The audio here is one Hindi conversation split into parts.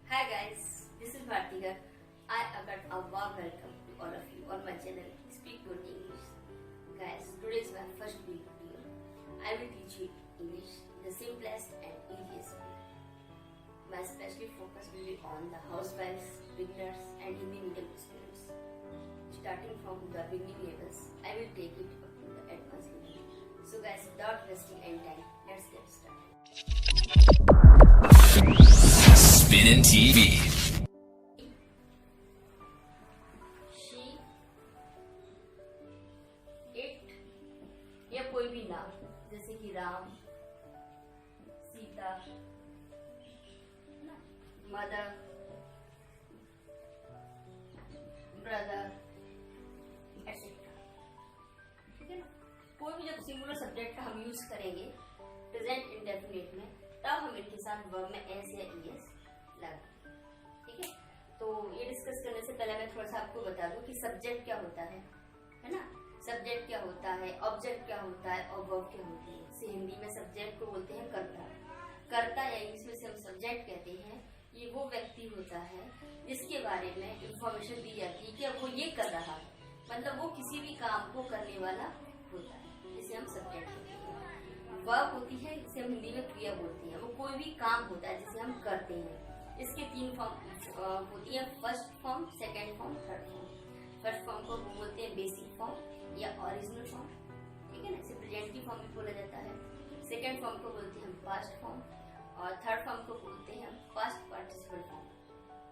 Hi guys, this is Bhartika. I got a warm welcome to all of you on my channel Speak Good English. Guys, today is my first video. I will teach you English the simplest and easiest way. My special focus will be on the housewives, beginners and Hindi medium students. Starting from the beginning levels, I will take it up to the advanced level. So guys, without wasting any time, let's get started. Spinning TV. She, it या कोई भी नाम जैसे कि Ram, Sita, mother, brother etcetera. ठीक है ना। कोई भी जब सिंगुलर सब्जेक्ट का हम यूज करेंगे प्रेजेंट इंडेफिनिट में, तब हम इनके साथ वर्ब में एस या ईएस लगाएंगे। ठीक है। तो ये डिस्कस करने से पहले मैं थोड़ा सा आपको बता दूं कि सब्जेक्ट क्या होता है ना। सब्जेक्ट क्या होता है, ऑब्जेक्ट क्या होता है और वर्ब क्या होती है। इसे हिंदी में सब्जेक्ट को बोलते हैं कर्ता। कर्ता या इंग्लिश में से हम सब्जेक्ट कहते हैं। ये वो व्यक्ति होता है जिसके बारे में इंफॉर्मेशन दी जाती है कि वो ये कर रहा है, मतलब वो किसी भी काम को करने वाला होता है, जिसे हम सब्जेक्ट कहते हैं। वर्ब होती है, जिसे हम हिंदी में क्रिया बोलते हैं। वो कोई भी काम होता है जिसे हम करते हैं। इसके 3 फॉर्म होती है, first form, second form, third form. First form को बोलते हैं बेसिक फॉर्म या ओरिजिनल फॉर्म। ठीक है ना। इसे प्रेजेंटिव फॉर्म भी बोला जाता है। सेकेंड फॉर्म को बोलते हैं हम पास्ट फॉर्म और थर्ड फॉर्म को बोलते हैं हम पास्ट पार्टिसिपल फॉर्म।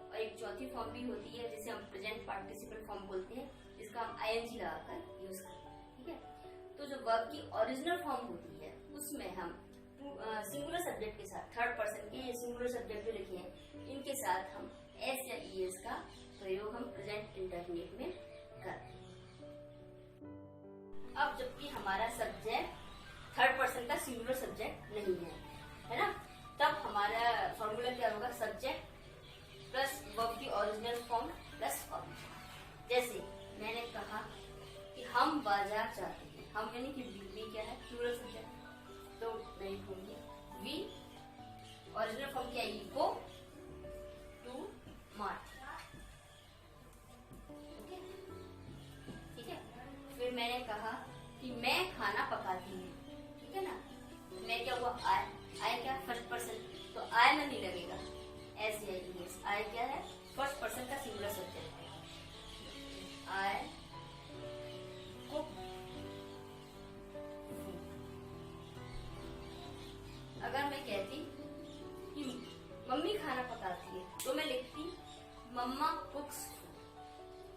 और एक चौथी फॉर्म भी होती है जिसे हम प्रेजेंट पार्टिसिपल फॉर्म बोलते हैं, जिसका हम आईएनजी लगाकर यूज करते हैं। ठीक है। तो जो वर्ब की ओरिजिनल फॉर्म होती है उसमें हम सिंगुलर सब्जेक्ट के साथ, थर्ड पर्सन के सिंगुलर सब्जेक्ट जो लिखे हैं इनके साथ हम एस या ईएस का प्रयोग हम प्रेजेंट इंडेफिनिट में करते हैं। अब जबकि हमारा सब्जेक्ट थर्ड पर्सन का सिंगुलर सब्जेक्ट नहीं है ना, तब हमारा फॉर्मूला क्या होगा, सब्जेक्ट प्लस वर्ब की ओरिजिनल फॉर्म प्लस ऑब्जेक्ट। जैसे मैंने कहा कि हम बाजार जाते हैं, हम यानी कि वी क्या है, प्लूरल सब्जेक्ट, तो मैं लिखूंगी वी, ओरिजिनल फॉर्म क्या है, गो टू मार्ट। ठीक है। फिर मैंने कहा कि मैं खाना पकाती हूँ। ठीक है ना। मैं क्या हुआ, आई क्या, फर्स्ट पर्सन, तो आई में नहीं लगेगा एस या ईएस। आई क्या है, फर्स्ट पर्सन का सिंगुलर सब्जेक्ट है। I cook. अगर मैं कहती कि मम्मी खाना पकाती है तो मैं लिखती मम्मा कुक्स।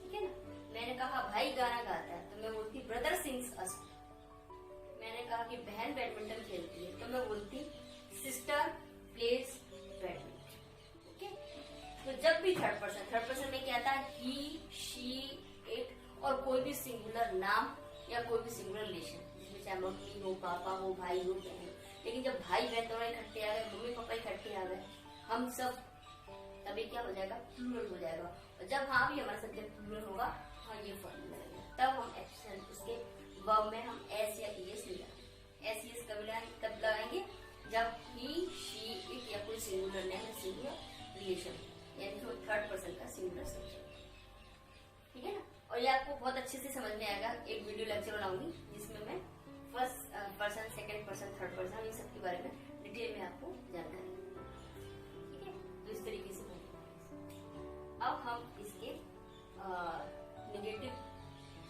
ठीक है ना। मैंने कहा भाई गाना गाता है तो मैं बोलती ब्रदर सिंग्स अ सॉन्ग। मैंने कहा कि बहन बैडमिंटन खेलती है तो मैं बोलती सिस्टर प्लेज बैडमिंटन। ओके। तो जब भी थर्ड पर्सन में क्या था, ही, शी, इट और कोई भी सिंगुलर नाम या कोई भी सिंगुलर रिलेशन, जिसमें चाहे मम्मी हो, पापा हो, भाई हो, बहन। लेकिन जब भाई बहन दोनों इकट्ठे आ गए, मम्मी पापा इकट्ठे आ गए, हम सब, तभी क्या हो जाएगा, प्लूरल हो जाएगा। और जब हाँ भी हमारा सब्जेक्ट प्लूरल होगा, हाँ ये फॉर्मूला लगेगा, तब हम एक्शन उसके वर्ब में हम एस या ईएस ले जाएंगे। एस ईएस कब लगाएंगे, जब ही, शी, इट या कोई सिंगुलर नेम या सिंगुलर रिलेशन, यानी कि थर्ड पर्सन का सिंगुलर सब्जेक्ट। ठीक है ना। और ये आपको बहुत अच्छे से समझ में आएगा। एक वीडियो लेक्चर बनाऊंगी जिसमें मैं first person, second person, third person, इन सब के बारे में डिटेल में आपको जानकारी। ठीक है। तो इस तरीके से अब हम इसके नेगेटिव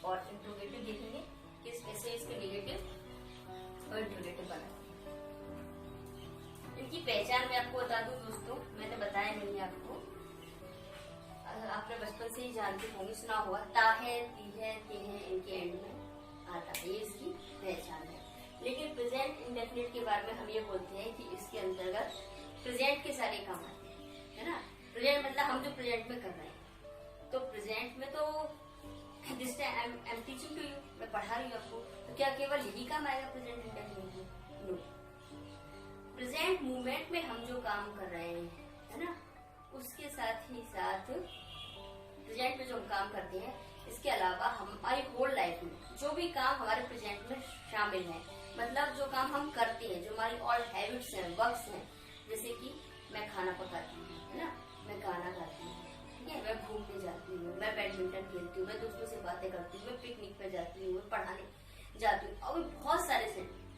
और इंट्रोगेटिव देखेंगे कि कैसे इसके नेगेटिव और इंट्रोगेटिव बनाए। इनकी पहचान मैं आपको बता दूं दोस्तों, मैंने बताया नहीं आपको, आपने बचपन से ही जानते होंगे, सुना हुआ ता है, ती है, ते है, इनके एंड में आता है, ये इसकी पहचान है। लेकिन प्रेजेंट इंडेफिनिट के बारे में हम ये बोलते हैं कि इसके अंतर्गत प्रेजेंट के सारे काम आते हैं, है ना। प्रेजेंट मतलब हम जो प्रेजेंट में कर रहे हैं, तो प्रेजेंट में तो this time I am teaching to you, मैं पढ़ा रही हूँ आपको, तो क्या केवल यही काम आएगा प्रेजेंट इंडेफिनिट में? नो। प्रेजेंट मूवमेंट में हम जो काम कर रहे हैं, है ना, उसके साथ ही साथ प्रेजेंट में जो हम काम करते हैं, इसके अलावा हमारी होल लाइफ में जो भी काम हमारे प्रेजेंट में शामिल है, मतलब जो काम हम करते हैं, जो हमारी ऑल हैबिट्स हैं, वर्क्स हैं, जैसे कि मैं खाना पकाती हूँ, है ना, मैं पढ़ाने जाती हूँ। और बहुत सारे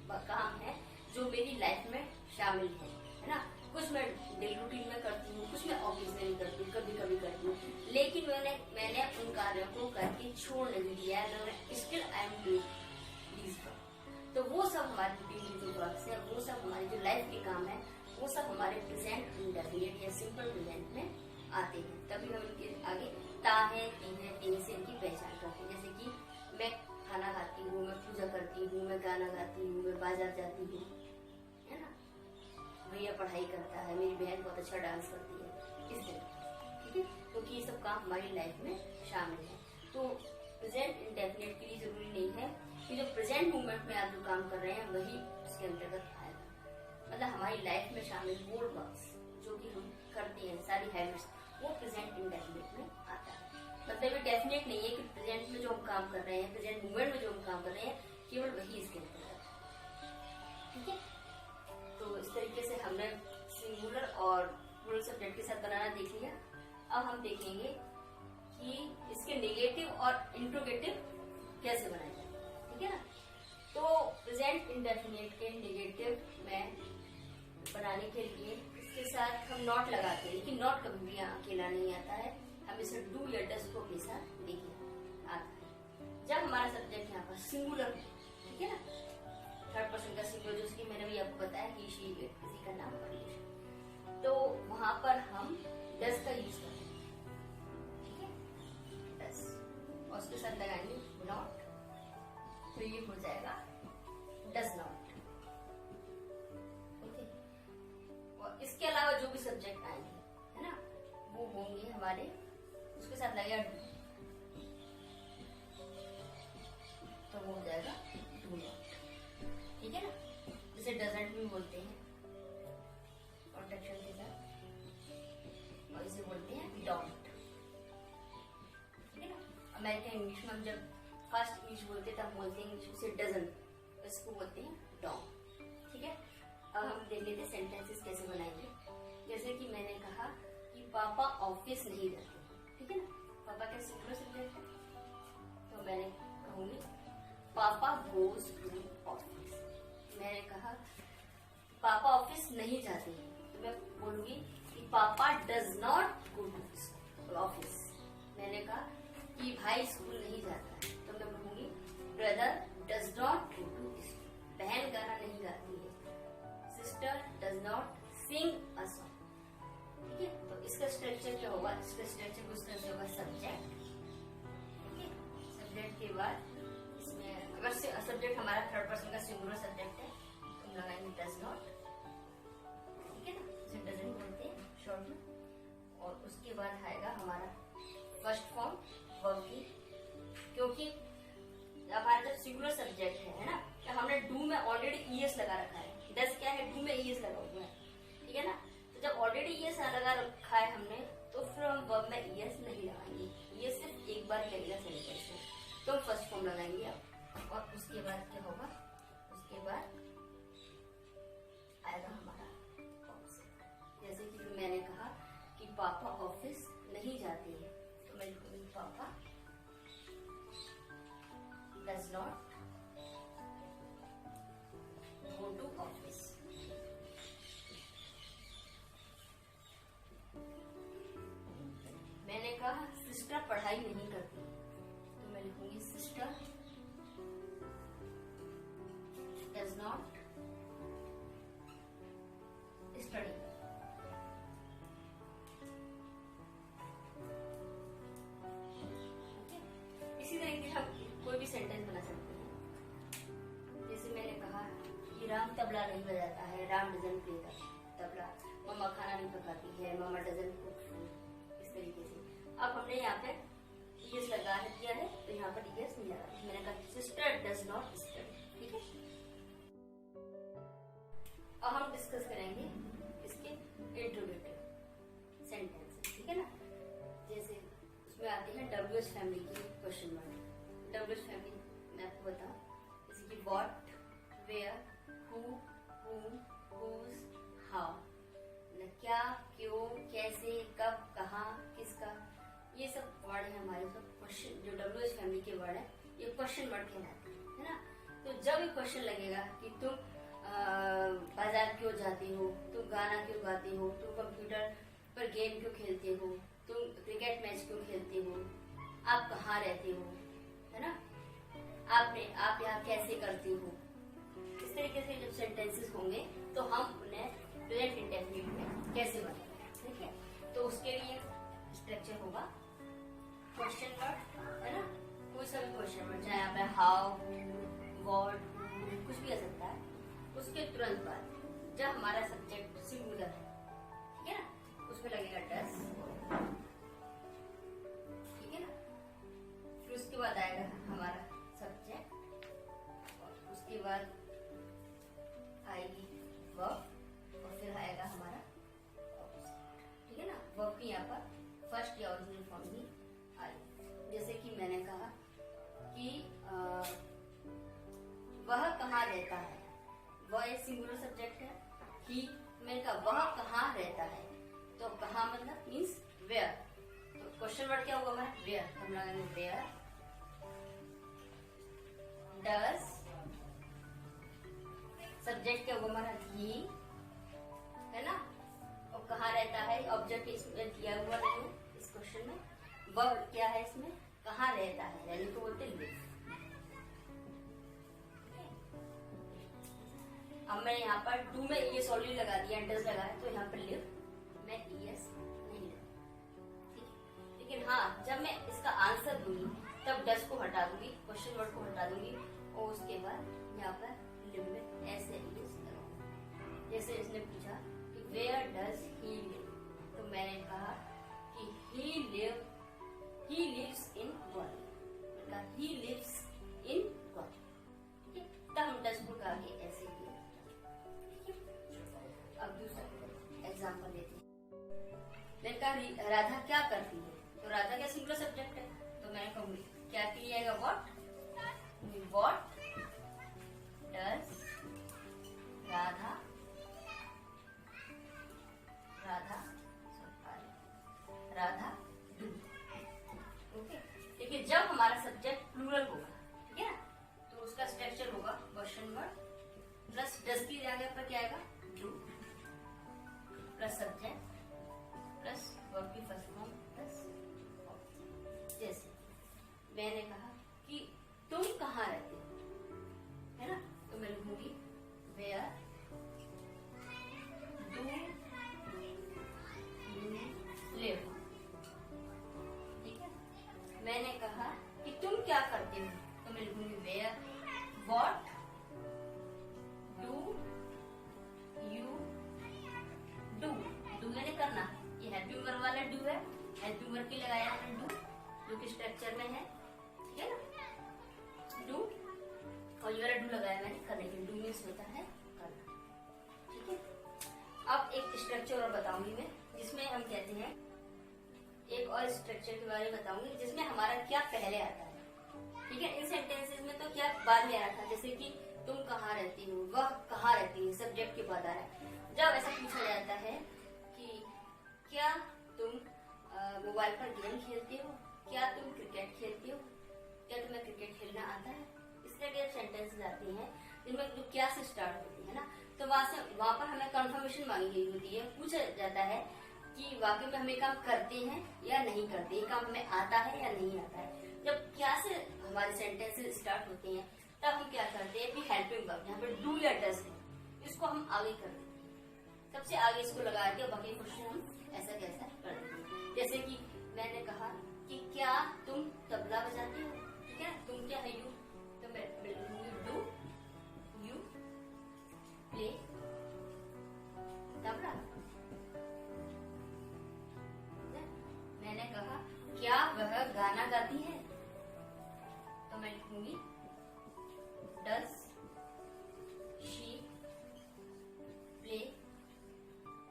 काम है जो मेरी लाइफ में शामिल है ना। कुछ मैं डेली रूटीन में करती हूँ, कुछ मैं ऑफिस में भी करती हूँ, कभी कभी करती हूँ, लेकिन मैंने उन कार्यों को करके छोड़ नहीं दिया है। Still I am doing these work. तो वो सब हमारी रूटीन में जो वर्क्स है, वो सब हमारी जो लाइफ के काम है, वो सब हमारे प्रेजेंट इंडेफिनिट या सिंपल प्रेजेंट में आते हैं। तभी हम इनके आगे ता है, ती है, ते से इनकी पहचान करते हैं। जैसे कि मैं खाना खाती हूँ, मैं पूजा करती हूँ, मैं गाना गाती हूँ, मैं बाजार जाती हूँ, है ना। भैया पढ़ाई करता है, मेरी बहन बहुत अच्छा डांस करती है, इस तरह, ठीक है। क्योंकि ये सब काम हमारी लाइफ में शामिल है। तो प्रेजेंट इंडेफिनिट के लिए जरूरी नहीं है कि जो प्रेजेंट मोमेंट में आप जो काम कर रहे हैं वही उसके अंतर्गत आएगा। मतलब हमारी लाइफ में शामिल मोर वर्क्स जो कि हम करते हैं, सारी हैबिट्स, वो प्रेजेंट इंडेफिनिट में आता है। मतलब ये डेफिनेट नहीं है कि प्रेजेंट में जो हम काम कर रहे हैं, प्रेजेंट मोमेंट में जो हम काम कर रहे हैं, केवल वही इसके अंतर्गत, ठीक है। तो इस तरीके से हमने सिंगुलर और प्लूरल सब्जेक्ट के साथ बनाना देख लिया। अब हम देखेंगे कि इसके नेगेटिव और इंट्रोगेटिव कैसे बनाए जाए, ठीक है ना। तो प्रेजेंट इंडेफिनिट के नेगेटिव में बनाने के लिए इसके साथ हम नॉट लगाते हैं, लेकिन नॉट कभी भी अकेला नहीं आता है, हम इसे डू या डज को अपने साथ लेके आता है। जब हमारा सब्जेक्ट यहाँ पर सिंगुलर है, ठीक है ना, थर्ड पर्सन का सिंगुलर, जो कि मैंने भी आपको बताया कि शी किसी का नाम पर, तो वहां पर हम डज का यूज करते हैं, ठीक है, डज, और उसके साथ लगाएंगे नॉट, तो ये हो जाएगा डज नॉट, ओके। और इसके अलावा जो भी सब्जेक्ट आएंगे, है ना, वो होंगे हमारे, उसके साथ लगेगा डू, तो वो हो जाएगा डू नॉट, ठीक है ना। जिसे डजंट भी बोलते हैं कॉन्ट्रैक्शन के साथ, और इसे बोलते हैं डोंट, ठीक है ना। अमेरिकन इंग्लिश में हम जब फर्स्ट इंग्लिश बोलते हैं तब बोलते हैं इंग्लिश से डजंट, इसको बोलते हैं डोंट, ठीक है। अब हम देख लेते हैं सेंटेंसेस कैसे बनाएंगे। जैसे कि मैंने कहा कि पापा ऑफिस नहीं जाते, ठीक है ना, पापा का सिंगुलर सब्जेक्ट है, तो मैंने कहूंगी पापा गोज टू ऑफिस। मैंने कहा पापा ऑफिस नहीं जाते हैं, तो मैं बोलूंगी कि पापा does not go to office. मैंने कहा कि भाई स्कूल नहीं जाता है, तो मैं बोलूंगी brother does not go to school. बहन गाना नहीं गाती है, sister does not sing a song, ठीक है। तो इसका स्ट्रक्चर क्या होगा, इसका स्ट्रक्चर उस तरह से होगा सब्जेक्ट, ठीक है। सब्जेक्ट के बाद इसमें अगर सब्जेक्ट हमारा थर्ड पर्सन का सिंगुलर सब्जेक्ट है तो हम लगाएंगे डज नॉट, ठीक है ना, इसे डजंट बोलते हैं शॉर्ट में। और उसके बाद आएगा हमारा फर्स्ट फॉर्म वर्ब की, क्योंकि हमारा जब सिंगुलर सब्जेक्ट है ना, तो हमने डू में ऑलरेडी ईएस लगा रखा है। डज क्या है, डू में ईएस लगा हुआ है, ठीक है ना। तो जब ऑलरेडी ईएस लगा रखा है हमने, तो फिर हम वर्ब में ईएस नहीं लगाएंगे, ये सिर्फ एक बार लगेगा सेंटेंस में, तो फर्स्ट फॉर्म लगाएंगे आप। और उसके बाद क्या होगा, उसके बाद आएगा हमारा ऑब्जेक्ट। जैसे कि मैंने कहा कि पापा ऑफिस नहीं जाते हैं, तो मैं लिखूंगी पापा does not go to office. मैंने कहा सिस्टर पढ़ाई नहीं करती, तो मैं लिखूंगी सिस्टर डज नॉट स्टडी। इसी तरीके हम कोई भी सेंटेंस बना सकते हैं। जैसे मैंने कहा कि राम तबला नहीं बजाता है, Ram doesn't play the tabla. मम्मा खाना नहीं पकाती है, मम्मा डजंट कुक फूड। इस तरीके से अब हमने यहाँ पे ईएस लगा दिया है, तो यहाँ पर ईएस नहीं लगा। मैंने कहा सिस्टर डज नॉट स्टडी, ठीक है। अब हम डिस्कस करेंगे इसके इंट्रोगेटिव सेंटेंसेस, ठीक है ना। जैसे उसमें आते हैं डब्ल्यूएच फैमिली की क्वेश्चन मार्क। डब्ल्यूएच फैमिली मैं आपको बताऊं, जैसे कि what, where, who, whom, whose, how, क्या, क्यों, कैसे, कब, कहाँ, किसका, ये सब वर्ड है हमारे। सब क्वेश्चन, जो डब्ल्यूएच फैमिली के वर्ड है, ये क्वेश्चन वर्ड कहलाते हैं। जब ये क्वेश्चन लगेगा कि तुम बाजार क्यों जाते हो, तुम गाना क्यों गाते हो, तुम कंप्यूटर पर गेम क्यों खेलते हो, तुम क्रिकेट मैच क्यों खेलते हो, आप कहाँ रहते हो, है ना, आप यहाँ कैसे करते हो, इस तरीके से जब सेंटेंसेस होंगे तो हम उन्हें प्रेजेंट इंडेफिनिट में कैसे बनाएंगे, ठीक है। तो उसके लिए स्ट्रक्चर होगा क्वेश्चन वर्ड, है ना, कोई सा भी क्वेश्चन वर्ड, चाहे यहाँ पे हाउ, व्हाट, कुछ भी आ सकता है। उसके तुरंत बाद जब हमारा सब्जेक्ट सिंगुलर है, ठीक है ना, उसमें लगेगा डस, ठीक है ना, फिर उसके बाद आएगा हमारा सब्जेक्ट, और उसके बाद आएगी वर्ब, और फिर आएगा हमारा ऑब्जेक्ट, ठीक है ना। वर्ब की यहाँ पर फर्स्ट या ओरिजिनल फॉर्म ही आई, जैसे कि मैंने कहा कि वह कहाँ रहता है, वह एक सिंगुलर सब्जेक्ट है। ही, मैंने कहा वह कहाँ रहता है, तो कहाँ मतलब मीन्स वेयर, तो क्वेश्चन वर्ड क्या होगा हमारा वेयर, तो हम लगाएंगे वेयर डज, सब्जेक्ट क्या होगा हमारा ही, है ना, और कहाँ रहता है, ऑब्जेक्ट इसमें दिया हुआ नहीं है इस क्वेश्चन में, वर्ड क्या है इसमें कहाँ रहता है, यानी तो बोलते लिव। अब मैं यहाँ पर डू में ये ऑलरेडी लगा दिया, डज लगाया, तो यहाँ पर लिव मैं ईएस नहीं लगा, ठीक है। लेकिन हाँ, जब मैं इसका आंसर दूंगी तब डज को हटा दूंगी, क्वेश्चन वर्ड को हटा दूंगी, और उसके बाद यहाँ पर लिव में ऐसे ईएस लगाऊंगी। जैसे इसने पूछा कि वेयर डज ही लिव, तो मैंने कहा कि he lives in Gwalior, he lives in Gwalior, ठीक है। तब हम डज को लगा के ऐसे किया। अब दूसरा एग्जाम्पल लेते हैं, मैंने कहा राधा क्या करती है, तो राधा क्या सिंगुलर सब्जेक्ट है, तो मैं कहूंगी क्या के लिए आएगा what does Radha do, okay. देखिए जब हमारा सब्जेक्ट प्लूरल होगा, ठीक है ना, तो उसका स्ट्रक्चर होगा क्वेश्चन वर्ड प्लस डज की जगह पर क्या आएगा do, plus subject plus verb की फर्स्ट फॉर्म प्लस ऑब्जेक्ट। जैसे मैंने कहा कि तुम कहाँ रहते हो, है ना, तो मैं लिखूंगी वेयर डू यू लिव, ठीक है। मैंने कहा कि तुम क्या करते हो, तो मैं लिखूंगी where what do you do, do मैंने करना, ये हेल्पिंग वर्ब वाला डू है, हेल्पिंग वर्ब की लगाया मैंने डू, जो कि स्ट्रक्चर में है, ठीक है ना, डू, और ये वाला डू लगाया मैंने करने के लिए, डू मीन्स होता है करना, ठीक है। अब एक स्ट्रक्चर और बताऊंगी मैं, जिसमें हम कहते हैं, एक और स्ट्रक्चर के बारे में बताऊंगी जिसमें हमारा क्या पहले आता है, ठीक है। इन सेंटेंसेस में तो क्या बाद में आ रहा था, जैसे कि तुम कहाँ रहती हो, वह कहाँ रहती है, सब्जेक्ट के बाद आ रहा है। जब ऐसा पूछा जाता है कि क्या तुम मोबाइल पर गेम खेलते हो, क्या तुम क्रिकेट खेलते हो, क्या तुम्हें क्रिकेट खेलना आता है, इस तरह के सेंटेंसेस आती हैं जिनमें जो क्या से स्टार्ट होती है ना, तो वहाँ पर हमें कंफर्मेशन मांगी गई होती है, पूछा जाता है कि वाकई में हम ये काम करते हैं या नहीं करते, ये काम हमें आता है या नहीं आता है। जब क्या से हमारे सेंटेंसेस स्टार्ट होते हैं तब हम क्या करते हैं कि हेल्पिंग वर्ब, यहाँ पे डू या डज है, इसको हम आगे कर देते हैं, सबसे आगे इसको लगा के बाकी क्वेश्चन हम ऐसा कैसा कर देते हैं। जैसे कि मैंने कहा कि क्या तुम तबला बजाते हो, ठीक है, तुम क्या है यू, तो मैं डू यू प्ले तबला। मैंने कहा क्या वह गाना गाती है, तो मैं लिखूंगी does she play,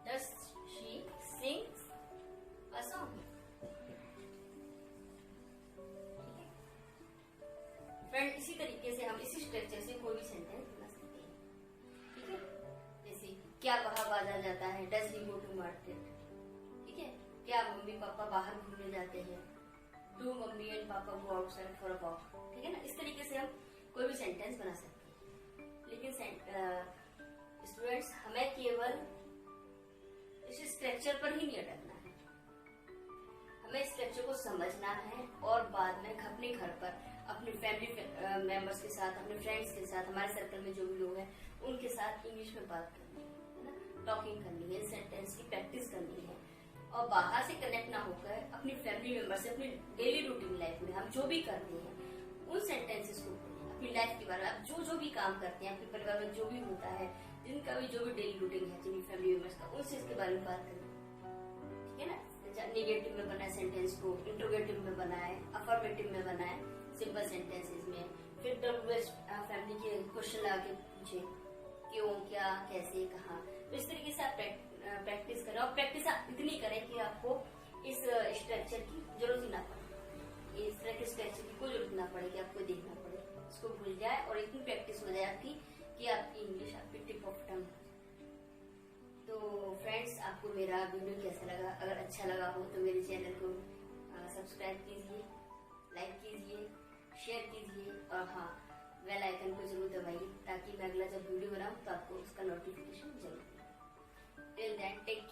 does she sings a song, ठीक है फ्रेंड। इसी तरीके से हम इसी स्ट्रक्चर से कोई भी सेंटेंस बना सकते हैं, ठीक है। जैसे क्या वह बाजार जाता है, does he go to market, ठीक है, क्या मम्मी पापा बाहर घूमने जाते हैं, डू मम्मी एंड पापा go outside for a walk, ठीक है ना। इस तरीके से हम कोई भी सेंटेंस बना सकते हैं। लेकिन स्टूडेंट्स हमें केवल इस स्ट्रक्चर पर ही नहीं अटकना है, हमें स्ट्रक्चर को समझना है और बाद में अपने घर पर अपने फैमिली मेंबर्स के साथ, अपने फ्रेंड्स के साथ, हमारे सर्कल में जो भी लोग हैं उनके साथ इंग्लिश में बात करनी है ना, टॉकिंग करनी है, सेंटेंस की प्रैक्टिस करनी है और बाहर से कनेक्ट ना होकर अपनी फैमिली मेंबर से अपनी डेली रूटीन लाइफ में हम जो भी करते हैं उन सेंटेंसेस को अपनी लाइफ के बारे में, आप जो भी काम करते हैं, आपके परिवार में जो भी होता है, जिनका भी जो भी डेली रूटीन है, जिनकी फैमिली मेंबर्स का, उनसे इसके बारे में बात करें, ठीक है ना। नेगेटिव में बनाए सेंटेंस को, इंट्रोगेटिव में बनाए, अफर्मेटिव में बनाए, सिंपल सेंटेंसेस में, फिर फैमिली के क्वेश्चन लगा के पूछे, क्यों, क्या, कैसे, कहाँ। तो इस तरीके से आप प्रैक्टिस करें और प्रैक्टिस आप इतनी करें कि आपको इस स्ट्रक्चर की जरूरत ही ना पड़े, इस तरह के स्ट्रक्चर की कोई जरूरत ना पड़े कि आपको देखना पड़े, इसको भूल जाए और इतनी प्रैक्टिस हो जाए आपकी कि आपकी इंग्लिश आपकी टिप ऑफ टंग। तो फ्रेंड्स, आपको मेरा वीडियो कैसा लगा? अगर अच्छा लगा हो तो मेरे चैनल को सब्सक्राइब कीजिए, लाइक कीजिए, शेयर कीजिए और हाँ, बेल आइकन को जरूर दबाइए ताकि मैं अगला जब वीडियो बनाऊं तो आपको उसका नोटिफिकेशन जरूर मिले। Till then take